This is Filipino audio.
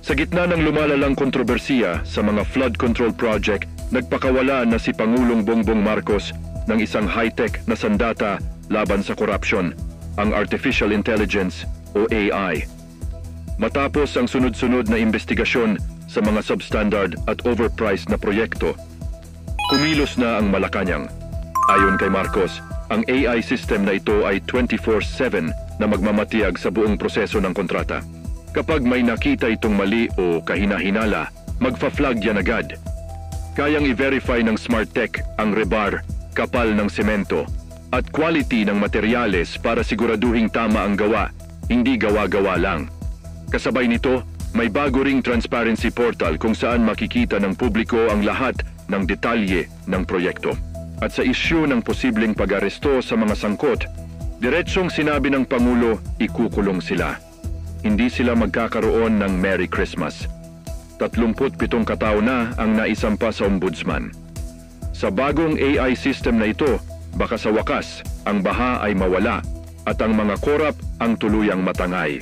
Sa gitna ng lumalalang kontrobersiya sa mga flood control project, nagpakawala na si Pangulong Bongbong Marcos ng isang high-tech na sandata laban sa korupsyon, ang Artificial Intelligence o AI. Matapos ang sunod-sunod na investigasyon sa mga substandard at overpriced na proyekto, kumilos na ang Malacanang. Ayon kay Marcos, ang AI system na ito ay 24/7 na magmamatiyag sa buong proseso ng kontrata. Kapag may nakita itong mali o kahina-hinala, magfa-flag yan agad. Kayang i-verify ng Smart Tech ang rebar, kapal ng semento, at quality ng materyales para siguraduhing tama ang gawa, hindi gawa-gawa lang. Kasabay nito, may bago ring transparency portal kung saan makikita ng publiko ang lahat ng detalye ng proyekto. At sa isyu ng posibleng pag-aresto sa mga sangkot, diretsong sinabi ng Pangulo, ikukulong sila. Hindi sila magkakaroon ng Merry Christmas. 37 katao na ang naisampa sa Ombudsman. Sa bagong AI system na ito, baka sa wakas, ang baha ay mawala at ang mga korap ang tuluyang matangay.